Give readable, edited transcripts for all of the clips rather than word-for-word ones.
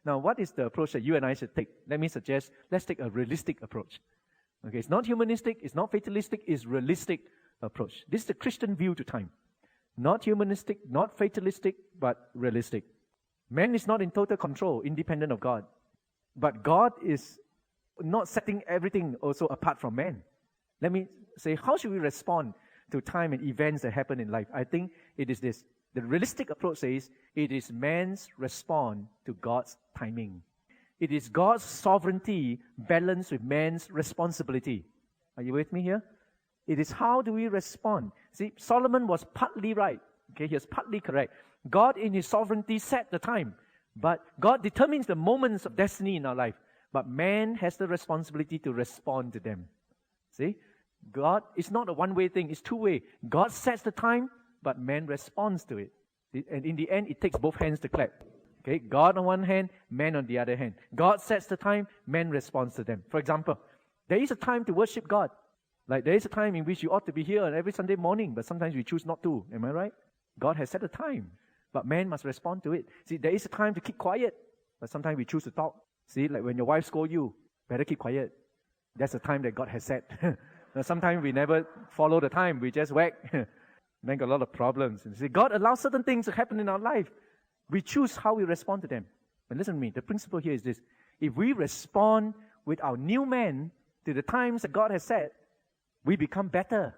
Now, what is the approach that you and I should take? Let me suggest, let's take a realistic approach. Okay, it's not humanistic, it's not fatalistic, it's realistic approach. This is the Christian view to time. Not humanistic, not fatalistic, but realistic. Man is not in total control, independent of God. But God is not setting everything also apart from man. Let me say, how should we respond to time and events that happen in life? I think it is this. The realistic approach says it is man's response to God's timing. It is God's sovereignty balanced with man's responsibility. Are you with me here? It is how do we respond. See, Solomon was partly right. Okay, he was partly correct. God in his sovereignty set the time. But God determines the moments of destiny in our life. But man has the responsibility to respond to them. See? God is not a one-way thing. It's two-way. God sets the time, but man responds to it. And in the end, it takes both hands to clap. Okay? God on one hand, man on the other hand. God sets the time, man responds to them. For example, there is a time to worship God. Like there is a time in which you ought to be here on every Sunday morning, but sometimes we choose not to. Am I right? God has set a time, but man must respond to it. See, there is a time to keep quiet, but sometimes we choose to talk. See, like when your wife scolds you, better keep quiet. That's the time that God has set. Sometimes we never follow the time. We just whack. Then got a lot of problems. And see, God allows certain things to happen in our life. We choose how we respond to them. But listen to me. The principle here is this. If we respond with our new man to the times that God has set, we become better.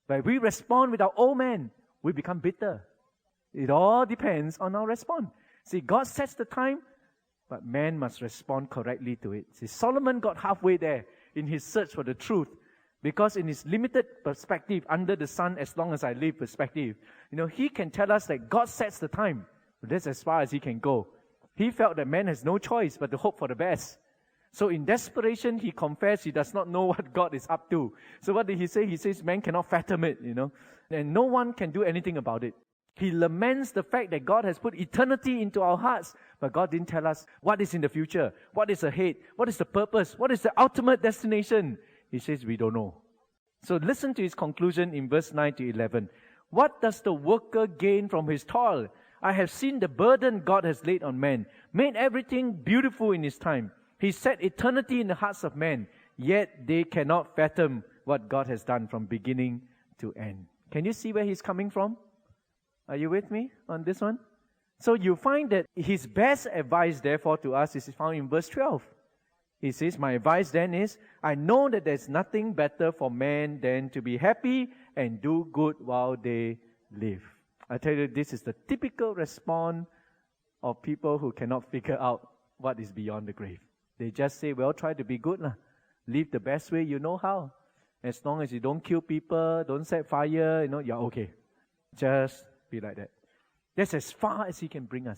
But if we respond with our old man, we become bitter. It all depends on our response. See, God sets the time, but man must respond correctly to it. See, Solomon got halfway there in his search for the truth. Because in his limited perspective, under the sun as long as I live perspective, he can tell us that God sets the time. That's as far as he can go. He felt that man has no choice but to hope for the best. So in desperation, he confessed he does not know what God is up to. So what did he say? He says man cannot fathom it, and no one can do anything about it. He laments the fact that God has put eternity into our hearts, but God didn't tell us what is in the future, what is ahead, what is the purpose, what is the ultimate destination. He says we don't know. So listen to his conclusion in verse 9 to 11. What does the worker gain from his toil? I have seen the burden God has laid on man, made everything beautiful in his time. He set eternity in the hearts of men, yet they cannot fathom what God has done from beginning to end. Can you see where he's coming from? Are you with me on this one? So you find that his best advice, therefore, to us is found in verse 12. He says, my advice then is, I know that there's nothing better for man than to be happy and do good while they live. I tell you, this is the typical response of people who cannot figure out what is beyond the grave. They just say, well, try to be good. Live the best way you know how. As long as you don't kill people, don't set fire, you're okay. Just be like that. That's as far as he can bring us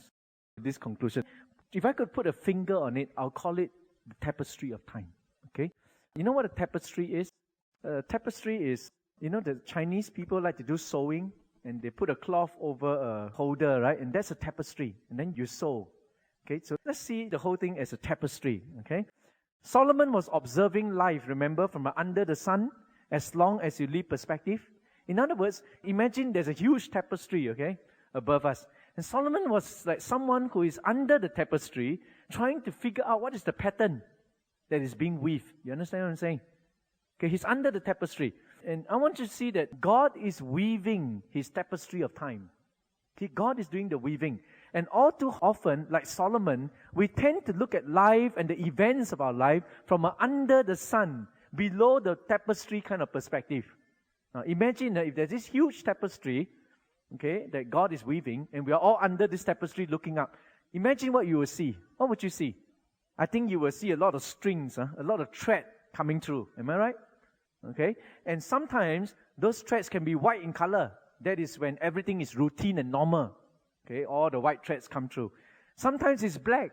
to this conclusion. If I could put a finger on it, I'll call it the tapestry of time. Okay? You know what a tapestry is? Tapestry is, the Chinese people like to do sewing, and they put a cloth over a holder, right? And that's a tapestry. And then you sew. Okay? So let's see the whole thing as a tapestry. Okay? Solomon was observing life, remember, from under the sun, as long as you live perspective. In other words, imagine there's a huge tapestry, okay, above us. And Solomon was like someone who is under the tapestry, trying to figure out what is the pattern that is being weaved. You understand what I'm saying? Okay, he's under the tapestry. And I want you to see that God is weaving his tapestry of time. Okay, God is doing the weaving. And all too often, like Solomon, we tend to look at life and the events of our life from under the sun, below the tapestry kind of perspective. Now imagine if there's this huge tapestry, okay, that God is weaving, and we are all under this tapestry looking up. Imagine what you will see. What would you see? I think you will see a lot of strings, a lot of thread coming through. Am I right? Okay? And sometimes those threads can be white in color. That is when everything is routine and normal. Okay? All the white threads come through. Sometimes it's black,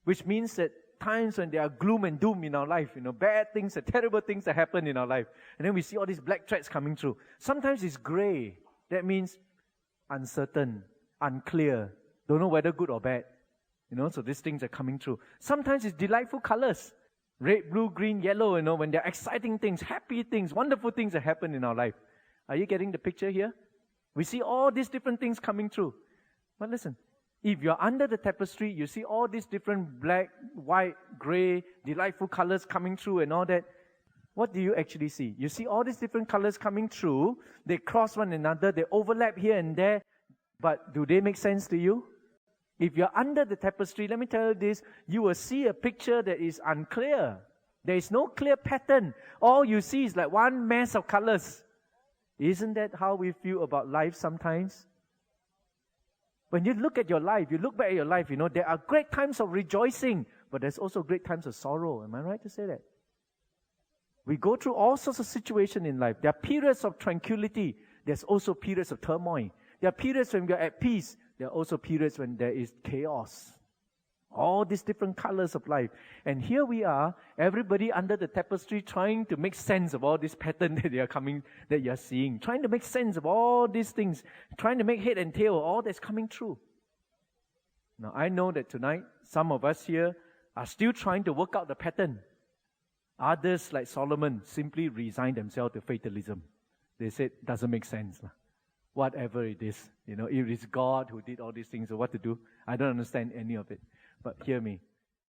which means that times when there are gloom and doom in our life, bad things, terrible things that happen in our life. And then we see all these black threads coming through. Sometimes it's gray. That means uncertain, unclear, don't know whether good or bad. So these things are coming through. Sometimes it's delightful colors. Red, blue, green, yellow, when there are exciting things, happy things, wonderful things that happen in our life. Are you getting the picture here? We see all these different things coming through. But listen, If you're under the tapestry, you see all these different black, white, gray, delightful colors coming through and all that. What do you actually see? You see all these different colors coming through. They cross one another. They overlap here and there. But do they make sense to you? If you're under the tapestry, let me tell you this, you will see a picture that is unclear. There is no clear pattern. All you see is like one mass of colors. Isn't that how we feel about life sometimes? When you look at your life, you look back at your life, there are great times of rejoicing, but there's also great times of sorrow. Am I right to say that? We go through all sorts of situations in life. There are periods of tranquility. There's also periods of turmoil. There are periods when we're at peace. There are also periods when there is chaos. All these different colors of life. And here we are, everybody under the tapestry trying to make sense of all this pattern that you're seeing. Trying to make sense of all these things. Trying to make head and tail of all that's coming through. Now, I know that tonight, some of us here are still trying to work out the pattern. Others, like Solomon, simply resigned themselves to fatalism. They said, doesn't make sense. Whatever it is, if it's God who did all these things, or what to do, I don't understand any of it. But hear me,